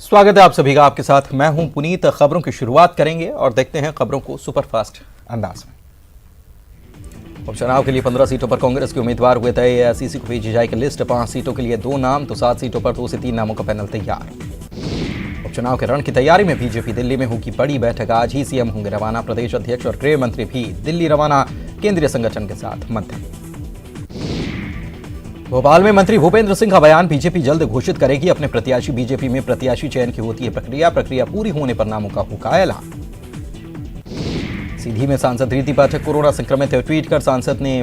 स्वागत है आप सभी का। आपके साथ मैं हूं पुनीत। खबरों की शुरुआत करेंगे और देखते हैं खबरों को सुपरफास्ट अंदाज में। उपचुनाव के लिए 15 सीटों पर कांग्रेस के उम्मीदवार हुए तय। एआईसीसी को भेजी जाएगी लिस्ट। 5 सीटों के लिए 2 नाम तो 7 सीटों पर 2 से 3 नामों का पैनल तैयार। उपचुनाव के रण की तैयारी में बीजेपी दिल्ली में होगी बड़ी बैठक। आज ही सीएम होंगे रवाना। प्रदेश अध्यक्ष और गृह मंत्री भी दिल्ली रवाना, केंद्रीय संगठन के साथ मंथन। भोपाल में मंत्री भूपेंद्र सिंह का बयान। बीजेपी जल्द घोषित करेगी अपने प्रत्याशी। बीजेपी में प्रत्याशी चयन की होती है प्रक्रिया पूरी होने पर नामों का होगा ऐलान। सीधी में सांसद रीति पाठक कोरोना संक्रमित है। ट्वीट कर सांसद ने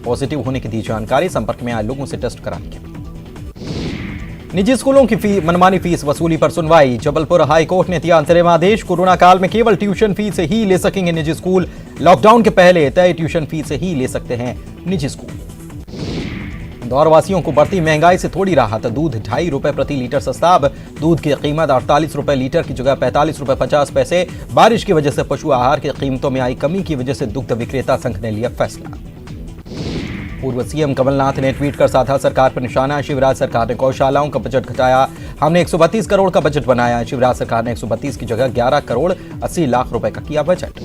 पॉजिटिव होने की दी जानकारी। संपर्क में आए लोगों से टेस्ट कराने की। निजी स्कूलों की मनमानी फीस वसूली पर सुनवाई। जबलपुर हाई कोर्ट ने दिया अंतरिम आदेश। कोरोना काल में केवल ट्यूशन फीस से ही ले सकेंगे निजी स्कूल। लॉकडाउन के पहले तय ट्यूशन फीस से ही ले सकते हैं निजी स्कूल। इंदौर वासियों को बढ़ती महंगाई से थोड़ी राहत। दूध 2.5 रुपए प्रति लीटर सस्ता। अब दूध की कीमत 48 रुपए लीटर की जगह 45 रुपए 50 पैसे। बारिश की वजह से पशु आहार की कीमतों में आई कमी की वजह से दुग्ध विक्रेता संघ ने लिया फैसला। पूर्व सीएम कमलनाथ ने ट्वीट कर साधा सरकार पर निशाना। शिवराज सरकार ने गौशालाओं का बजट घटाया। हमने 132 करोड़ का बजट बनाया। शिवराज सरकार ने 132 की जगह 11 करोड़ 80 लाख रुपए का किया बजट।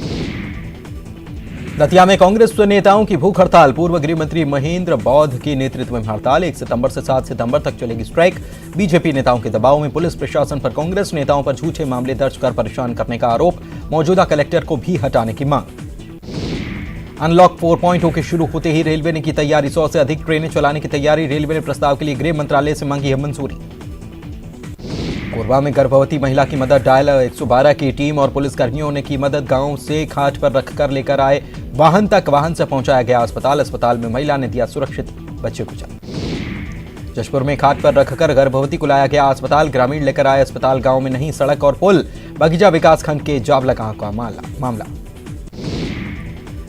दतिया में कांग्रेस नेताओं की भूख हड़ताल। पूर्व गृह मंत्री महेंद्र बौद्ध के नेतृत्व में हड़ताल। 1 सितंबर से 7 सितंबर तक चलेगी स्ट्राइक। बीजेपी नेताओं के दबाव में पुलिस प्रशासन पर कांग्रेस नेताओं पर झूठे मामले दर्ज कर परेशान करने का आरोप। मौजूदा कलेक्टर को भी हटाने की मांग। अनलॉक 4.0 के शुरू होते ही रेलवे ने की तैयारी। 100 से अधिक ट्रेनें चलाने की तैयारी। रेलवे ने प्रस्ताव के लिए गृह मंत्रालय से मांगी है मंजूरी। कोरबा में गर्भवती महिला की मदद। डायल 112 की टीम और पुलिसकर्मियों ने की मदद। गांव से खाट पर रखकर लेकर आए वाहन तक। वाहन से पहुंचाया गया अस्पताल में महिला ने दिया सुरक्षित बच्चे को जन्म। जशपुर में खाट पर रखकर गर्भवती को लाया गया अस्पताल। ग्रामीण लेकर आए अस्पताल। गांव में नहीं सड़क और पुल। बगीचा विकासखंड के जावला गांव का मामला।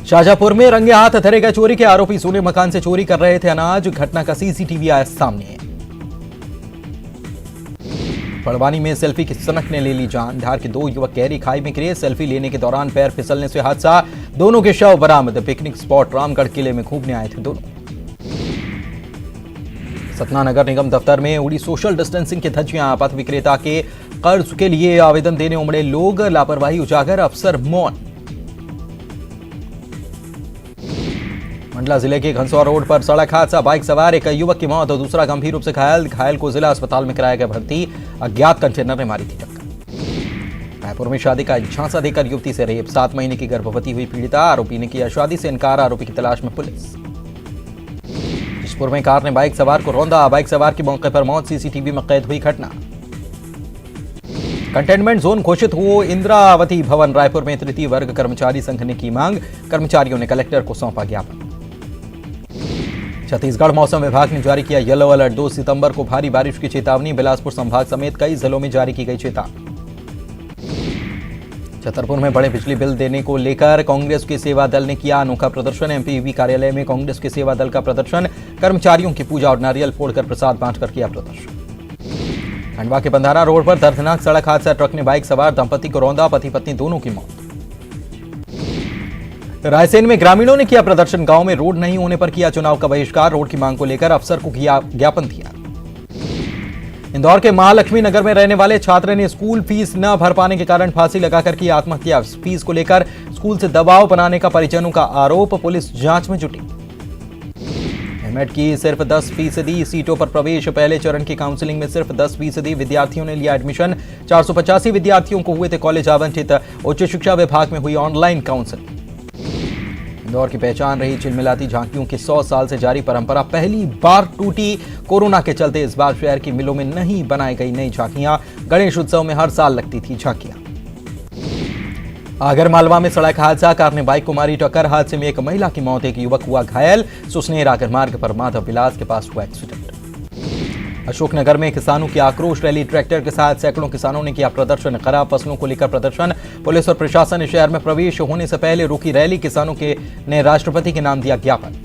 शाहजहांपुर में रंगे हाथ धरे गए चोरी के आरोपी। सोने मकान से चोरी कर रहे थे अनाज। घटना का सीसीटीवी आया सामने। बड़वानी में सेल्फी की सनक ने ले ली जान। धार के 2 युवक गहरी खाई में गिरे। सेल्फी लेने के दौरान पैर फिसलने से हादसा। दोनों के शव बरामद। पिकनिक स्पॉट रामगढ़ किले में घूमने आए थे दोनों। सतना नगर निगम दफ्तर में उड़ी सोशल डिस्टेंसिंग की धज्जियां। पथ विक्रेता के कर्ज के लिए आवेदन देने उमड़े लोग। लापरवाही उजागर, अफसर मौन। मंडला जिले के घनसौर रोड पर सड़क हादसा। बाइक सवार एक युवक की मौत और दूसरा गंभीर रूप से घायल को जिला अस्पताल में कराया गया भर्ती। अज्ञात कंटेनर ने मारी थी टक्कर। रायपुर में शादी का झांसा देकर युवती से रेप। 7 महीने की गर्भवती हुई पीड़िता। आरोपी ने किया शादी से इनकार। आरोपी की तलाश में पुलिस। जशपुर में कार ने बाइक सवार को रौंदा। बाइक सवार की मौके पर मौत। सीसीटीवी में कैद हुई घटना। कंटेनमेंट जोन घोषित हो इंद्रावती भवन। रायपुर में तृतीय वर्ग कर्मचारी संघ ने की मांग। कर्मचारियों ने कलेक्टर को सौंपा ज्ञापन। छत्तीसगढ़ मौसम विभाग ने जारी किया येलो अलर्ट। 2 सितंबर को भारी बारिश की चेतावनी। बिलासपुर संभाग समेत कई जिलों में जारी की गई चेतावनी। छतरपुर में बड़े बिजली बिल देने को लेकर कांग्रेस के सेवा दल ने किया अनोखा प्रदर्शन। एमपीवी कार्यालय में कांग्रेस के सेवा दल का प्रदर्शन। कर्मचारियों की पूजा और नारियल फोड़कर प्रसाद बांटकर किया प्रदर्शन। खंडवा के बंधारा रोड पर दर्दनाक सड़क हादसा। ट्रक ने बाइक सवार दंपति को रौंदा। पति पत्नी दोनों की मौत। रायसेन में ग्रामीणों ने किया प्रदर्शन। गांव में रोड नहीं होने पर किया चुनाव का बहिष्कार। रोड की मांग को लेकर अफसर को किया ज्ञापन दिया। इंदौर के महालक्ष्मी नगर में रहने वाले छात्र ने स्कूल फीस न भर पाने के कारण फांसी लगाकर की आत्महत्या। फीस को लेकर स्कूल से दबाव बनाने का परिजनों का आरोप। पुलिस जांच में जुटी। एमएड की सिर्फ 10% सीटों पर प्रवेश। पहले चरण की काउंसलिंग में सिर्फ 10% विद्यार्थियों ने लिया एडमिशन। 485 विद्यार्थियों को हुए थे कॉलेज आवंटित। उच्च शिक्षा विभाग में हुई ऑनलाइन काउंसलिंग। इंदौर की पहचान रही चिलमिलाती झांकियों की 100 साल से जारी परंपरा पहली बार टूटी। कोरोना के चलते इस बार शहर की मिलों में नहीं बनाई गई नई झांकियां। गणेश उत्सव में हर साल लगती थी झांकियां। आगरमालवा में सड़क हादसा। कार ने बाइक को मारी टक्कर। हादसे में एक महिला की मौत, एक युवक हुआ घायल। सुसनेर आगर मार्ग पर माधव विलास के पास हुआ एक्सीडेंट। अशोकनगर में किसानों की आक्रोश रैली। ट्रैक्टर के साथ सैकड़ों किसानों ने किया प्रदर्शन। खराब फसलों को लेकर प्रदर्शन। पुलिस और प्रशासन ने शहर में प्रवेश होने से पहले रोकी रैली। किसानों ने राष्ट्रपति के नाम दिया ज्ञापन।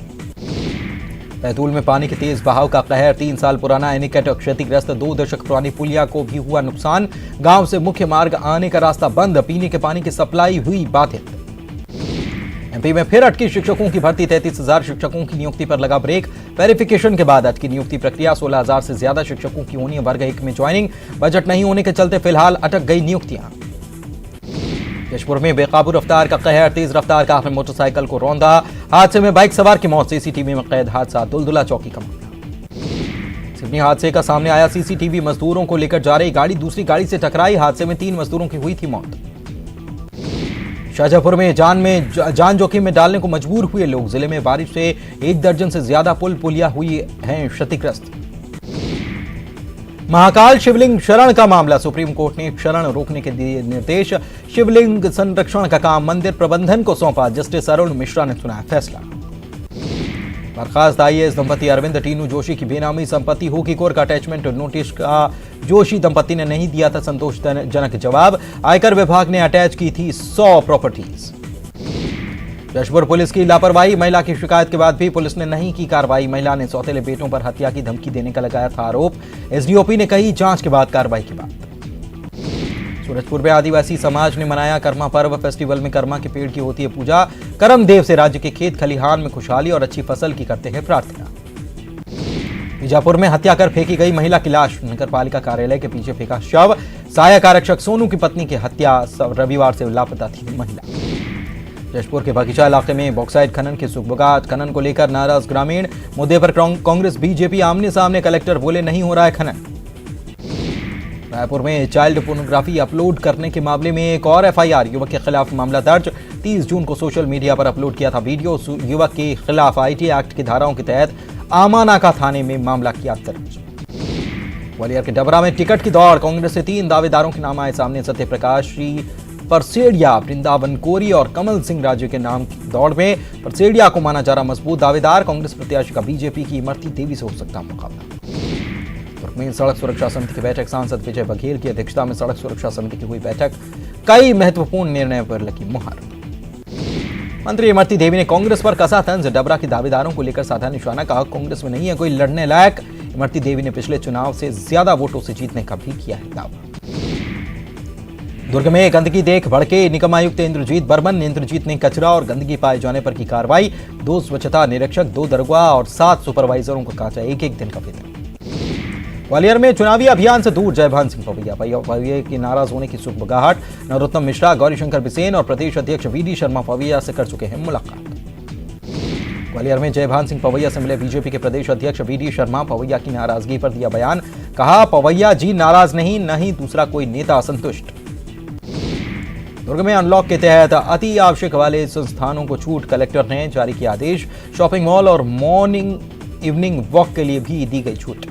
बैतूल में पानी के तेज बहाव का कहर। 3 साल पुराना एनीकट क्षतिग्रस्त। 2 दशक पुरानी पुलिया को भी हुआ नुकसान। गांव से मुख्य मार्ग आने का रास्ता बंद। पीने के पानी की सप्लाई हुई बाधित। एमपी में फिर अटकी शिक्षकों की भर्ती, 33,000 शिक्षकों की नियुक्ति पर लगा ब्रेक। वेरिफिकेशन के बाद अटकी नियुक्ति प्रक्रिया, 16,000 से ज्यादा शिक्षकों की होनी है वर्ग 1 में ज्वाइनिंग। बजट नहीं होने के चलते फिलहाल अटक गई नियुक्तियां। जशपुर में बेकाबू रफ्तार का कहर, तेज रफ्तार कार ने मोटरसाइकिल को रौंदा। हादसे में बाइक सवार की मौत, सीसीटीवी में कैद हादसा, दुलदुला चौकी का मामला। सिवनी हादसे का सामने आया सीसीटीवी, मजदूरों को लेकर जा रही गाड़ी दूसरी गाड़ी से टकराई। हादसे में 3 मजदूरों की हुई थी मौत। शाहजहांपुर में जान जोखिम में डालने को मजबूर हुए लोग, जिले में बारिश से 1 दर्जन से ज्यादा पुलिया हुई हैं क्षतिग्रस्त। महाकाल शिवलिंग शरण का मामला, सुप्रीम कोर्ट ने शरण रोकने के दिए निर्देश। शिवलिंग संरक्षण का काम मंदिर प्रबंधन को सौंपा, जस्टिस अरुण मिश्रा ने सुनाया फैसला। बर्खास्त आईएएस दंपति अरविंद टीनू जोशी की बेनामी संपत्ति होगी कोर्ट का अटैचमेंट नोटिस का जोशी दंपति ने नहीं दिया था संतोषजनक जवाब। आयकर विभाग ने अटैच की थी 100 प्रॉपर्टीज। जशपुर पुलिस की लापरवाही, महिला की शिकायत के बाद भी पुलिस ने नहीं की कार्रवाई। महिला ने सौतेले बेटों पर हत्या की धमकी देने का लगाया था आरोप। एसडीओपी ने कही जांच के बाद कार्रवाई की बात। सूरजपुर में आदिवासी समाज ने मनाया कर्मा पर्व। फेस्टिवल में कर्मा के पेड़ की होती है पूजा। करम देव से राज्य के खेत खलिहान में खुशहाली और अच्छी फसल की करते हैं प्रार्थना। बीजापुर में हत्या कर फेंकी गई महिला की लाश, नगर पालिका कार्यालय के पीछे फेंका शव। सहायक आरक्षक सोनू की पत्नी की हत्या, रविवार से लापता थी महिला। जशपुर के बगीचा इलाके में बॉक्साइट खनन की सुगबुगाहट, खनन को लेकर नाराज ग्रामीण। मुद्दे पर कांग्रेस बीजेपी आमने सामने, कलेक्टर बोले नहीं हो रहा है खनन। रायपुर में चाइल्ड पोर्नोग्राफी अपलोड करने के मामले में एक और एफआईआर, युवक के खिलाफ मामला दर्ज। 30 जून को सोशल मीडिया पर अपलोड किया था वीडियो। युवक के खिलाफ आईटी एक्ट की धाराओं के तहत आमानाका थाने में मामला किया दर्ज। ग्वालियर के डबरा में टिकट की दौड़, कांग्रेस से 3 दावेदारों के नाम आए सामने। सत्यप्रकाश परसेड़िया, वृंदावन कोरी और कमल सिंह राज्य के नाम की दौड़ में परसेड़िया को माना जा रहा मजबूत दावेदार। कांग्रेस प्रत्याशी का बीजेपी की इमरती देवी से हो सकता मुकाबला। में सड़क सुरक्षा समिति की बैठक, सांसद विजय बघेल की अध्यक्षता में सड़क सुरक्षा समिति की हुई बैठक। कई महत्वपूर्ण निर्णय पर लगी मुहर। मंत्री इमरती देवी ने कांग्रेस पर कसा तंज, डबरा के दावेदारों को लेकर साधा निशाना, कहा कांग्रेस में नहीं है कोई लड़ने लायक। इमरती देवी ने पिछले चुनाव से ज्यादा वोटों से जीतने का भी किया है दावा। दुर्ग में गंदगी देख भड़के निगम आयुक्त इंद्रजीत बर्मन। इंद्रजीत ने कचरा और गंदगी पाए जाने पर की कार्रवाई। 2 स्वच्छता निरीक्षक, 2 दरोगा और 7 सुपरवाइजरों को काटा 1-1 दिन का वेतन। ग्वालियर में चुनावी अभियान से दूर जयभान सिंह पवैया की नाराज होने की सुगबुगाहट। नरोत्तम मिश्रा, गौरीशंकर बिसेन और प्रदेश अध्यक्ष वीडी शर्मा पवैया से कर चुके हैं मुलाकात। ग्वालियर में जयभान सिंह पवैया से मिले बीजेपी के प्रदेश अध्यक्ष वीडी शर्मा। पवैया की नाराजगी पर दिया बयान, कहा पवैया जी नाराज नहीं दूसरा कोई नेता असंतुष्ट। दुर्ग में अनलॉक के तहत अति आवश्यक वाले संस्थानों को छूट, कलेक्टर ने जारी किया आदेश। शॉपिंग मॉल और मॉर्निंग इवनिंग वॉक के लिए भी दी गई छूट।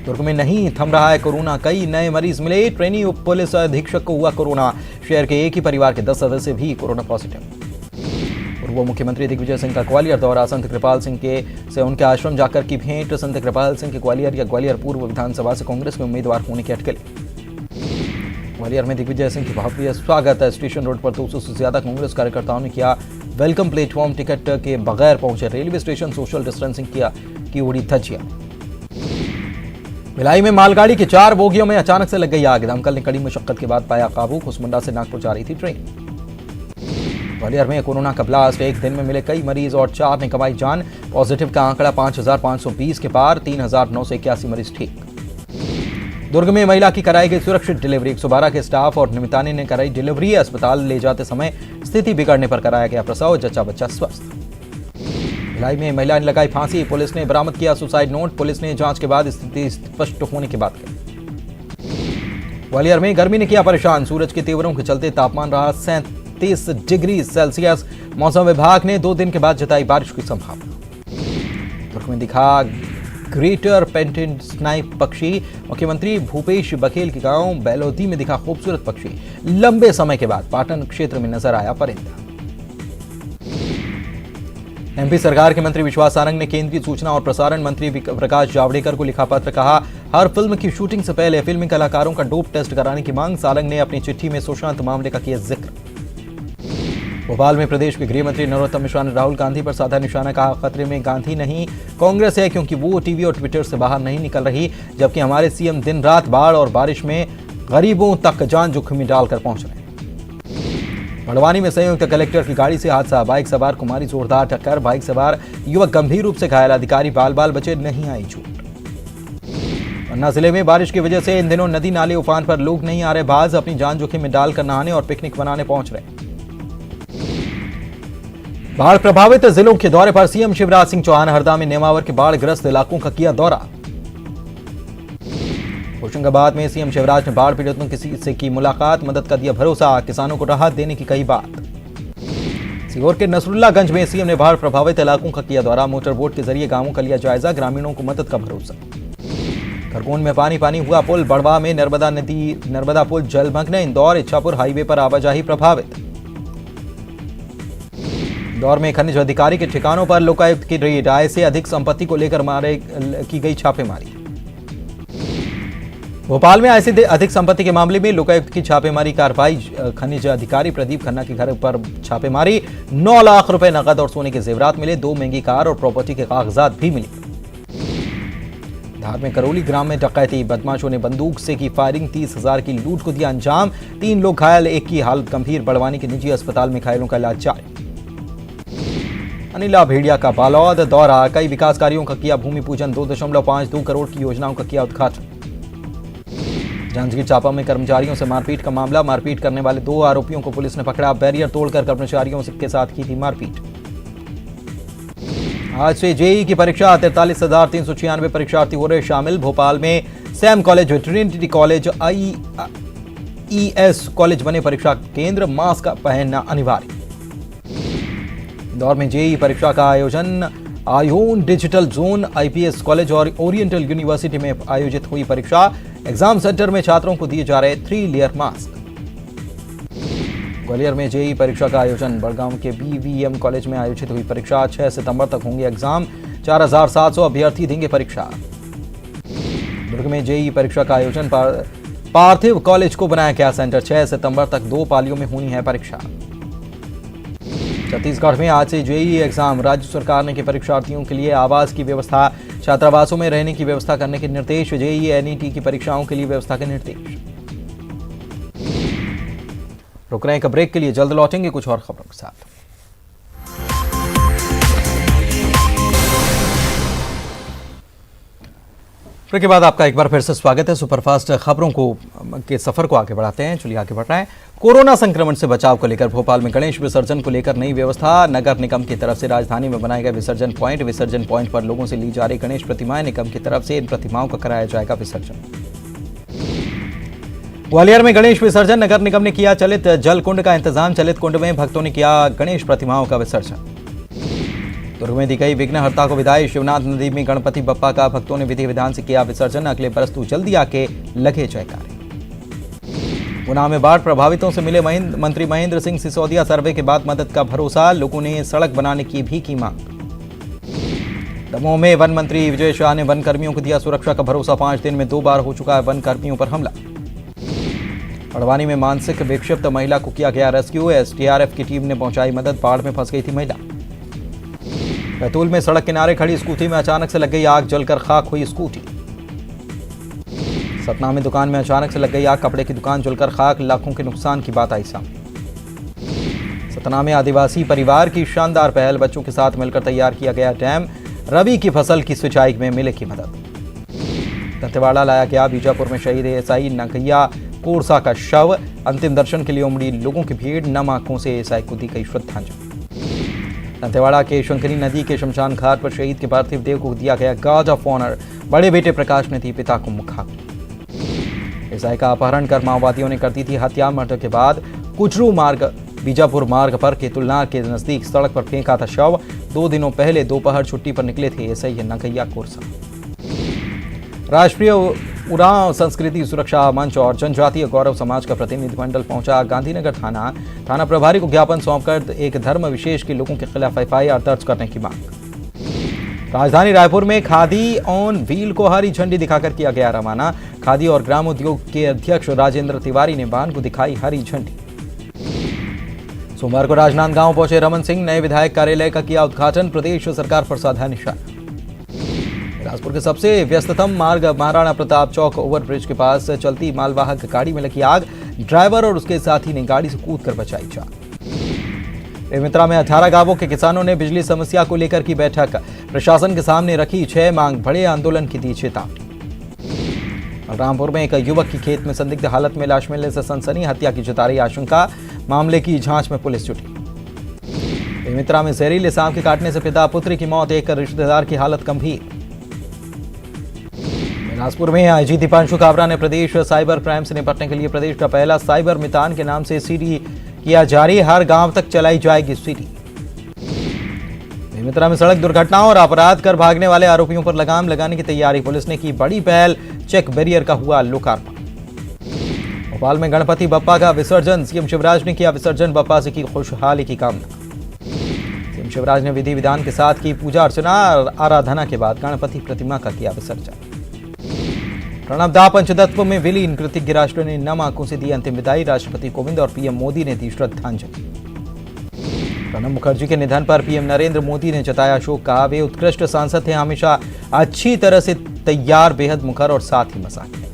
दुर्ग में नहीं थम रहा है कोरोना, कई नए मरीज मिले। ट्रेनी उप पुलिस अधीक्षक को हुआ कोरोना। शहर के एक ही परिवार के 10 सदस्य भी कोरोना पॉजिटिव। पूर्व मुख्यमंत्री दिग्विजय सिंह का ग्वालियर दौरा, संत कृपाल सिंह से उनके आश्रम जाकर की भेंट। संत कृपाल सिंह के ग्वालियर या ग्वालियर पूर्व विधानसभा से कांग्रेस में उम्मीदवार होने की अटकलें। ग्वालियर में दिग्विजय सिंह की भव्य स्वागत। स्टेशन रोड पर 200 से ज्यादा कांग्रेस कार्यकर्ताओं ने किया वेलकम। प्लेटफॉर्म टिकट के बगैर पहुंचे रेलवे स्टेशन, सोशल डिस्टेंसिंग की उड़ी धज्जियां। भिलाई में मालगाड़ी के 4 बोगियों में अचानक से लग गई आग। दमकल ने कड़ी मशक्कत के बाद पाया काबू। कुसमुंडा से नागपुर जा रही थी ट्रेन। ग्वालियर में कोरोना का ब्लास्ट, एक दिन में मिले कई मरीज और 4 ने कमाई जान। पॉजिटिव का आंकड़ा 5,520 के पार, 3,981 मरीज ठीक। दुर्ग में महिला की कराई गई सुरक्षित डिलीवरी। 112 के स्टाफ और निमितानी ने कराई डिलीवरी। अस्पताल ले जाते समय स्थिति बिगड़ने पर कराया गया प्रसव, जच्चा बच्चा स्वस्थ। भिलाई में महिला ने लगाई फांसी, पुलिस ने बरामद किया सुसाइड नोट। पुलिस ने जांच के बाद स्थिति स्पष्ट होने की बात कही। ग्वालियर में गर्मी ने किया परेशान, सूरज के तेवरों के चलते तापमान रहा 37 डिग्री सेल्सियस। मौसम विभाग ने 2 दिन के बाद जताई बारिश की संभावना। दुर्ग में दिखा ग्रेटर पेंटेड स्नाइप पक्षी। मुख्यमंत्री भूपेश बघेल के गांव बेलोदी में दिखा खूबसूरत पक्षी। लंबे समय के बाद पाटन क्षेत्र में नजर आया परिंदा। एमपी सरकार के मंत्री विश्वास सारंग ने केंद्रीय सूचना और प्रसारण मंत्री प्रकाश जावड़ेकर को लिखा पत्र, कहा हर फिल्म की शूटिंग से पहले फिल्मी कलाकारों का डोप टेस्ट कराने की मांग। सारंग ने अपनी चिट्ठी में सुशांत मामले का किया जिक्र। भोपाल में प्रदेश के गृह मंत्री नरोत्तम मिश्रा ने राहुल गांधी पर साधा निशाना, कहा खतरे में गांधी नहीं कांग्रेस है, क्योंकि वो टीवी और ट्विटर से बाहर नहीं निकल रही, जबकि हमारे सीएम दिन रात बाढ़ और बारिश में गरीबों तक जान जोखिम में डालकर पहुंच रहे हैं। बड़वानी में संयुक्त कलेक्टर की गाड़ी से हादसा, बाइक सवार को मारी जोरदार टक्कर, बाइक सवार युवक गंभीर रूप से घायल, अधिकारी बाल बाल बचे, नहीं आई चोट। पन्ना जिले में बारिश की वजह से इन दिनों नदी नाले उफान पर, लोग नहीं आ रहे बाज, अपनी जान जोखिम में डालकर नहाने और पिकनिक मनाने पहुंच रहे। बाढ़ प्रभावित जिलों के दौरे पर सीएम शिवराज सिंह चौहान, हरदा में नेमावर के बाढ़ ग्रस्त इलाकों का किया दौरा। होशंगाबाद में सीएम शिवराज ने बाढ़ पीड़ितों से की मुलाकात, मदद का दिया भरोसा, किसानों को राहत देने की कही बात। सीहोर के नसरुल्लागंज में सीएम ने बाढ़ प्रभावित इलाकों का किया दौरा, मोटर बोट के जरिए गांवों का लिया जायजा, ग्रामीणों को मदद का भरोसा। खरगोन में पानी पानी हुआ पुल, बड़वा में नर्मदा पुल जलमग्न, इंदौर इच्छापुर हाईवे पर आवाजाही प्रभावित। इंदौर में खनिज अधिकारी के ठिकानों पर लोकायुक्त की रेड, आय से अधिक संपत्ति को लेकर की गई छापेमारी। भोपाल में आय से अधिक संपत्ति के मामले में लोकायुक्त की छापेमारी कार्रवाई, खनिज अधिकारी प्रदीप खन्ना के घर पर छापेमारी, 9 लाख रुपए नकद और सोने के जेवरात मिले, 2 महंगी कार और प्रॉपर्टी के कागजात भी मिले। धार में करौली ग्राम में डकैती, बदमाशों ने बंदूक से की फायरिंग, 30,000 की लूट को दिया अंजाम, 3 लोग घायल, एक की हालत गंभीर, बड़वानी के निजी अस्पताल में घायलों का इलाज जारी। अनिला भेड़िया का बालौद दौरा, कई विकास कार्यों का किया भूमि पूजन, 2.52 करोड़ की योजनाओं का किया उद्घाटन। जांजगीर चांपा में कर्मचारियों से मारपीट का मामला, मारपीट करने वाले 2 आरोपियों को पुलिस ने पकड़ा, बैरियर तोड़कर कर्मचारियों के साथ की थी मारपीट। आज से जेईई की परीक्षा, 43,396 परीक्षार्थी हो रहे शामिल। भोपाल में Sam college, Trinity college, IES college बने परीक्षा केंद्र, मास्क पहनना अनिवार्य। इंदौर में जेईई परीक्षा का आयोजन, ion digital zone, IPS college और ओरिएंटल यूनिवर्सिटी में आयोजित हुई परीक्षा, एग्जाम सेंटर में छात्रों को दिए जा रहे 3 लेयर मास्क। ग्वालियर में जेईई परीक्षा का आयोजन, बड़गांव के BVM कॉलेज में आयोजित हुई परीक्षा, 6 सितंबर तक होंगे एग्जाम, 4,700 अभ्यर्थी देंगे परीक्षा। दुर्ग में जेईई परीक्षा का आयोजन, पार्थिव कॉलेज को बनाया गया सेंटर, 6 सितंबर तक 2 पालियों में होनी है परीक्षा। छत्तीसगढ़ में आज से जेईई एग्जाम, राज्य सरकार ने की परीक्षार्थियों के लिए आवास की व्यवस्था, छात्रावासों में रहने की व्यवस्था करने के निर्देश, जेईई NET की परीक्षाओं के लिए व्यवस्था के निर्देश। रुक रहे हैं एक ब्रेक के लिए, जल्द लौटेंगे कुछ और खबरों के साथ। ब्रेक के बाद आपका एक बार फिर से स्वागत है। सुपरफास्ट खबरों के सफर को आगे बढ़ाते हैं, चलिए आगे बढ़ रहे हैं। कोरोना संक्रमण से बचाव को लेकर भोपाल में गणेश विसर्जन को लेकर नई व्यवस्था, नगर निगम की तरफ से राजधानी में बनाए गए विसर्जन पॉइंट पर लोगों से ली जा रही गणेश प्रतिमाएं, निगम की तरफ से इन प्रतिमाओं का कराया जाएगा विसर्जन। ग्वालियर में गणेश विसर्जन, नगर निगम ने किया चलित जल कुंड का इंतजाम, चलित कुंड में भक्तों ने किया गणेश प्रतिमाओं का विसर्जन। दुर्ग में दी गई विघ्नहर्ता को विदाई, शिवनाथ नदी में गणपति बप्पा का भक्तों ने विधि विधान से किया विसर्जन, अगले बरस तू जल्दी आके लगे जयकारे। गुना में बाढ़ प्रभावितों से मिले मंत्री महेंद्र सिंह सिसोदिया, सर्वे के बाद मदद का भरोसा, लोगों ने सड़क बनाने की भी की मांग। दमोह में वन मंत्री विजय शाह ने वन कर्मियों को दिया सुरक्षा का भरोसा, 5 दिन में 2 बार हो चुका है वन कर्मियों पर हमला। बड़वानी में मानसिक विक्षिप्त महिला को किया गया रेस्क्यू, SDRF की टीम ने पहुंचाई मदद, बाढ़ में फंस गई थी महिला। बैतूल में सड़क किनारे खड़ी स्कूटी में अचानक से लग गई आग, जलकर खाक हुई स्कूटी। सतना में दुकान में अचानक से लग गई आग, कपड़े की दुकान जलकर खाक, लाखों के नुकसान की बात आई सामने। सतना में आदिवासी परिवार की शानदार पहल, बच्चों के साथ मिलकर तैयार किया गया डैम, रबी की फसल की सिंचाई में मिलेगी मदद। दंतेवाड़ा लाया गया बीजापुर में शहीद SI नकैया कोरसा का शव, अंतिम दर्शन के लिए उमड़ी लोगों की भीड़, नम आंखों से SI को दी गई श्रद्धांजलि। दंतेवाड़ा के शंकरी नदी के शमशान घाट पर शहीद के पार्थिव देव को दिया गया गार्ड ऑफ ऑनर, बड़े बेटे प्रकाश ने दी पिता को मुखाग्नि। SI का अपहरण कर माओवादियों ने कर दी थी हत्या, मर्डर के बाद कुचरू मार्ग बीजापुर मार्ग पर केतुलनार के नजदीक सड़क पर फेंका था शव, 2 दिनों पहले दोपहर छुट्टी पर निकले थे SI नकैया कोरसा। राष्ट्रीय उरांव संस्कृति सुरक्षा मंच और जनजातीय गौरव समाज का प्रतिनिधिमंडल पहुंचा गांधीनगर थाना प्रभारी को ज्ञापन सौंपकर एक धर्म विशेष के लोगों के खिलाफ FIR दर्ज करने की मांग। राजधानी रायपुर में खादी ऑन व्हील को हरी झंडी दिखाकर किया गया रवाना, खादी और ग्रामोद्योग के अध्यक्ष राजेंद्र तिवारी ने वाहन को दिखाई हरी झंडी। सोमवार को राजनांदगांव पहुंचे रमन सिंह, नए विधायक कार्यालय का किया उद्घाटन, प्रदेश सरकार पर साधा निशाना। बिलासपुर के सबसे व्यस्ततम मार्ग महाराणा प्रताप चौक ओवरब्रिज के पास चलती मालवाहक गाड़ी में लगी आग, ड्राइवर और उसके साथी ने गाड़ी से कूदकर बचाई जान। बेमित्रा में 18 गांवों के किसानों ने बिजली समस्या को लेकर की बैठक, प्रशासन के सामने रखी 6 मांग, बड़े आंदोलन की दी चेतावनी। बलरामपुर में एक युवक की खेत में संदिग्ध हालत में लाश मिलने से सनसनी, हत्या की जता रही आशंका, मामले की जांच में पुलिस जुटी। बेमित्रा में जहरीले सांप के काटने से पिता पुत्री की मौत, एक रिश्तेदार की हालत गंभीर। बिलासपुर में आईजी दीपांशु काबरा ने प्रदेश साइबर क्राइम से निपटने के लिए प्रदेश का पहला साइबर मितान के नाम से सीडी किया जारी, हर गांव तक चलाई जाएगी सीडी। बेमित्रा में सड़क दुर्घटनाओं और अपराध कर भागने वाले आरोपियों पर लगाम लगाने की तैयारी, पुलिस ने की बड़ी पहल, चेक बैरियर का हुआ लोकार्पण। भोपाल में गणपति बप्पा का विसर्जन, सीएम शिवराज ने किया विसर्जन, बप्पा से की खुशहाली की कामना। सीएम शिवराज ने विधि विधान के साथ की पूजा अर्चना, आराधना के बाद गणपति प्रतिमा का किया विसर्जन। प्रणब दा पंचतत्व में विलीन, कृतज्ञ राष्ट्र ने नम आंखों से दी अंतिम विदाई, राष्ट्रपति कोविंद और पीएम मोदी ने दी श्रद्धांजलि। प्रणब मुखर्जी के निधन पर पीएम नरेंद्र मोदी ने जताया शोक, कहा वे उत्कृष्ट सांसद थे, हमेशा अच्छी तरह से तैयार, बेहद मुखर और साथ ही मजाकिया।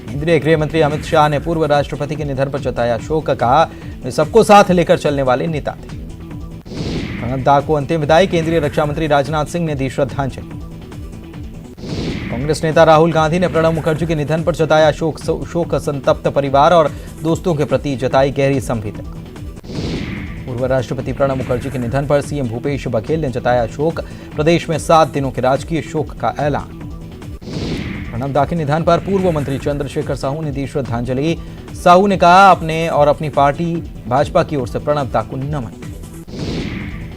केंद्रीय गृह मंत्री अमित शाह ने पूर्व राष्ट्रपति के निधन पर जताया शोक, कहा वे सबको साथ लेकर चलने वाले नेता थे। प्रणब दा को अंतिम विदाई, केंद्रीय रक्षा मंत्री राजनाथ सिंह ने दी श्रद्धांजलि। कांग्रेस नेता राहुल गांधी ने प्रणब मुखर्जी के निधन पर जताया शोक, संतप्त परिवार और दोस्तों के प्रति जताई गहरी संवेदना। पूर्व राष्ट्रपति प्रणब मुखर्जी के निधन पर सीएम भूपेश बघेल ने जताया शोक, प्रदेश में 7 दिनों के राजकीय शोक का ऐलान। प्रणब दा के निधन पर पूर्व मंत्री चंद्रशेखर साहू ने दी श्रद्धांजलि। साहू ने कहा, अपने और अपनी पार्टी भाजपा की ओर से प्रणब दा को नमन।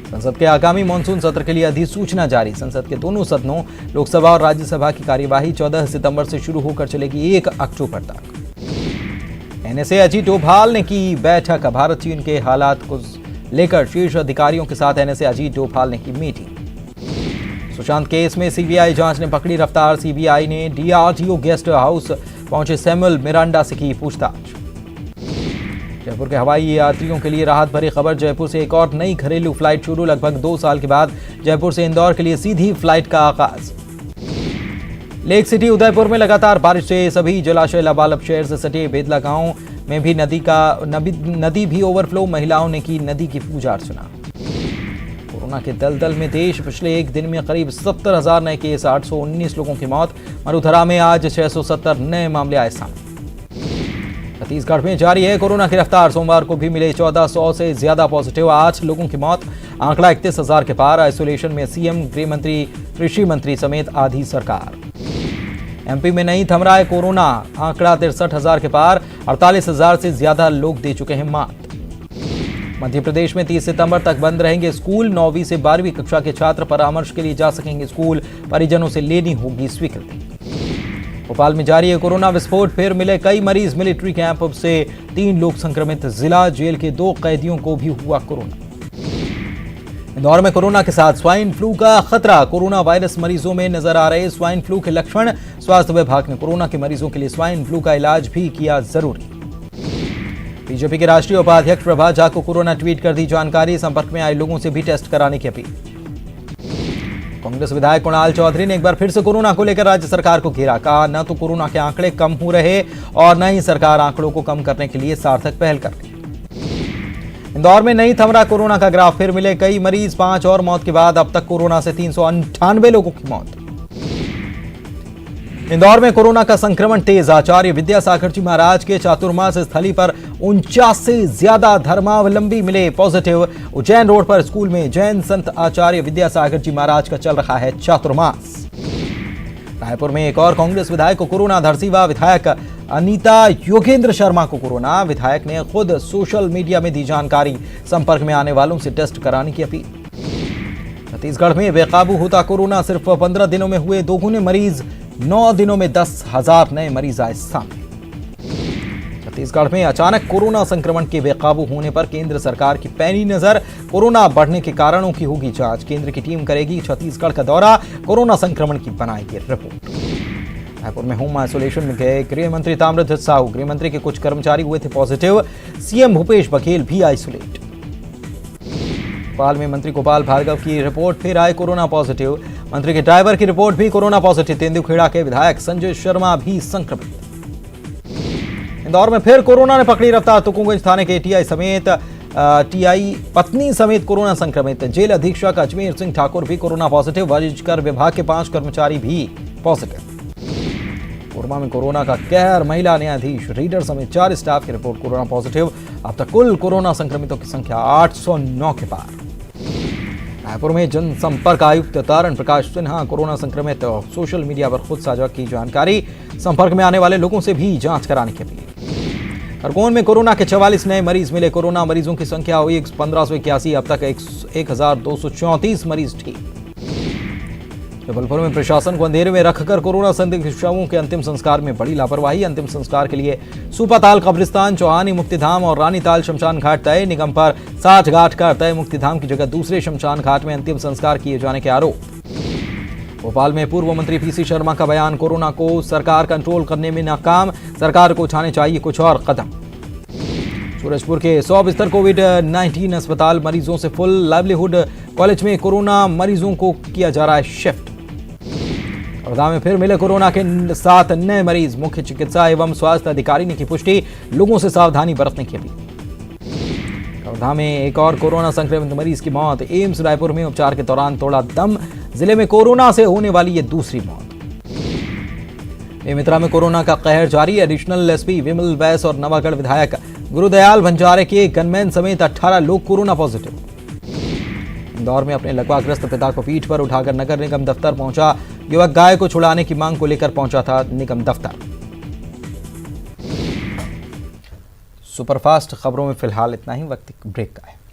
संसद के आगामी मानसून सत्र के लिए अधिसूचना जारी, संसद के दोनों सदनों लोकसभा और राज्यसभा की कार्यवाही 14 सितंबर से शुरू होकर चलेगी 1 अक्टूबर तक। एनएसए अजीत डोभाल ने की बैठक, भारत चीन के हालात को लेकर शीर्ष अधिकारियों के साथ एनएसए अजीत डोभाल ने की मीटिंग। सुशांत केस में सीबीआई जांच ने पकड़ी रफ्तार, सीबीआई ने डीआरडीओ गेस्ट हाउस पहुंचे सैमुअल मिरांडा से की पूछताछ। जयपुर के हवाई यात्रियों के लिए राहत भरी खबर, जयपुर से एक और नई घरेलू फ्लाइट शुरू, लगभग 2 साल के बाद जयपुर से इंदौर के लिए सीधी फ्लाइट का आगाज। लेक सिटी उदयपुर में लगातार बारिश से सभी जलाशय लबालब, शहर से सटे बेदला गांव में भी नदी भी ओवरफ्लो, महिलाओं ने की नदी की पूजा अर्चना। कोरोना के दलदल में देश, पिछले एक दिन में करीब 70,000 नए केस, 819 लोगों की मौत। मरुधरा में आज 670 नए मामले आए सामने। छत्तीसगढ़ में जारी है कोरोना की रफ्तार, सोमवार को भी मिले 1400 से ज्यादा पॉजिटिव, 8 लोगों की मौत, आंकड़ा 31,000 के पार। आइसोलेशन में सीएम, गृह मंत्री, कृषि मंत्री समेत आधी सरकार। एमपी में नहीं थम रहा है कोरोना, आंकड़ा 63,000 के पार, 48,000 से ज्यादा लोग दे चुके हैं मात। मध्य प्रदेश में 30 सितंबर तक बंद रहेंगे स्कूल, 9वीं से 12वीं कक्षा के छात्र परामर्श के लिए जा सकेंगे स्कूल, परिजनों से लेनी होगी स्वीकृति। भोपाल में जारी है कोरोना विस्फोट, फिर मिले कई मरीज, मिलिट्री कैंप से 3 लोग संक्रमित, जिला जेल के 2 कैदियों को भी हुआ कोरोना। इंदौर में कोरोना के साथ स्वाइन फ्लू का खतरा, कोरोना वायरस मरीजों में नजर आ रहे स्वाइन फ्लू के लक्षण, स्वास्थ्य विभाग ने कोरोना के मरीजों के लिए स्वाइन फ्लू का इलाज भी किया जरूरी। बीजेपी के राष्ट्रीय उपाध्यक्ष प्रभात झा को कोरोना, ट्वीट कर दी जानकारी, संपर्क में आए लोगों से भी टेस्ट कराने की अपील। कांग्रेस विधायक कुणाल चौधरी ने एक बार फिर से कोरोना को लेकर राज्य सरकार को घेरा, कहा न तो कोरोना के आंकड़े कम हो रहे और न ही सरकार आंकड़ों को कम करने के लिए सार्थक पहल कर रही। इंदौर में नहीं थम रहा कोरोना का ग्राफ, फिर मिले कई मरीज, 5 और मौत के बाद अब तक कोरोना से 398 लोगों की मौत। इंदौर में कोरोना का संक्रमण तेज, आचार्य विद्यासागर जी महाराज के चातुर्मास स्थली पर 49 से ज्यादा धर्मावलंबी मिले पॉजिटिव। उज्जैन रोड पर स्कूल में जैन संत आचार्य विद्यासागर जी महाराज का चल रहा है चातुर्मास। रायपुर में एक और कांग्रेस विधायक को कोरोना, धरसीवा विधायक अनीता योगेंद्र शर्मा को कोरोना, विधायक ने खुद सोशल मीडिया में दी जानकारी, संपर्क में आने वालों से टेस्ट कराने की अपील। छत्तीसगढ़ में बेकाबू होता कोरोना, सिर्फ 15 दिनों में हुए दोगुने मरीज, 9 दिनों में 10,000 नए मरीज आए सामने। छत्तीसगढ़ में अचानक कोरोना संक्रमण के बेकाबू होने पर केंद्र सरकार की पैनी नजर, कोरोना बढ़ने के कारणों की होगी जांच, केंद्र की टीम करेगी छत्तीसगढ़ का दौरा, कोरोना संक्रमण की बनाएगी रिपोर्ट। रायपुर में होम आइसोलेशन में गए गृह मंत्री ताम्रध्वज साहू, गृह मंत्री के कुछ कर्मचारी हुए थे पॉजिटिव, सीएम भूपेश बघेल भी आइसोलेट। भोपाल में मंत्री गोपाल भार्गव की रिपोर्ट, फिर आए कोरोना पॉजिटिव, मंत्री के ड्राइवर की रिपोर्ट भी कोरोना पॉजिटिव, तेंदुखेड़ा के विधायक संजय शर्मा भी संक्रमित। इंदौर में फिर कोरोना ने पकड़ी रफ्तार, तुकुगंज थाने के एटीआई समेत टीआई पत्नी समेत कोरोना संक्रमित। जेल अधीक्षक अजमेर सिंह ठाकुर भी कोरोना पॉजिटिव। वाणिज्यकर विभाग के 5 कर्मचारी भी पॉजिटिव। कोरबा में कोरोना का कहर। महिला न्यायाधीश रीडर समेत 4 स्टाफ की रिपोर्ट कोरोना पॉजिटिव। अब तक कुल कोरोना संक्रमितों की संख्या 809 के पार। रायपुर में जनसंपर्क आयुक्त तारण प्रकाश सिन्हा कोरोना संक्रमित। सोशल मीडिया पर खुद साझा की जानकारी। संपर्क में आने वाले लोगों से भी जांच कराने की अपील। खरगोन में कोरोना के 44 नए मरीज मिले। कोरोना मरीजों की संख्या हुई 1581। अब तक 1234 मरीज ठीक। जबलपुर में प्रशासन को अंधेरे में रखकर कोरोना संदिग्ध शवों के अंतिम संस्कार में बड़ी लापरवाही। अंतिम संस्कार के लिए सुपाताल कब्रिस्तान, चौहानी मुक्तिधाम और रानीताल शमशान घाट तय। निगम पर 60 घाट का तय। मुक्तिधाम की जगह दूसरे शमशान घाट में अंतिम संस्कार किए जाने के आरोप। भोपाल में पूर्व मंत्री पीसी शर्मा का बयान। कोरोना को सरकार कंट्रोल करने में नाकाम। सरकार को उठाने चाहिए कुछ और कदम। सूरजपुर के 100 बिस्तर कोविड-19 अस्पताल मरीजों से फुल। लाइवलीहुड कॉलेज में कोरोना मरीजों को किया जा रहा है शिफ्ट। वर्धा में फिर मिले कोरोना के 7 नए मरीज। मुख्य चिकित्सा एवं स्वास्थ्य अधिकारी ने की पुष्टि। लोगों से सावधानी बरतने की अपील। वर्धा में एक और कोरोना संक्रमित मरीज की मौत। एम्स रायपुर में उपचार के दौरान तोड़ा दम। जिले में कोरोना से होने वाली ये दूसरी मौत। बेमित्रा में कोरोना का कहर जारी। एडिशनल एसपी विमल वैस और नवागढ़ विधायक गुरुदयाल भंडारे के गनमैन समेत 18 लोग कोरोना पॉजिटिव। इंदौर में अपने लकवाग्रस्त पिता को पीठ पर उठाकर नगर निगम दफ्तर पहुंचा युवक। गाय को छुड़ाने की मांग को लेकर पहुंचा था निगम दफ्तर। सुपरफास्ट खबरों में फिलहाल इतना ही। वक्त ब्रेक का है।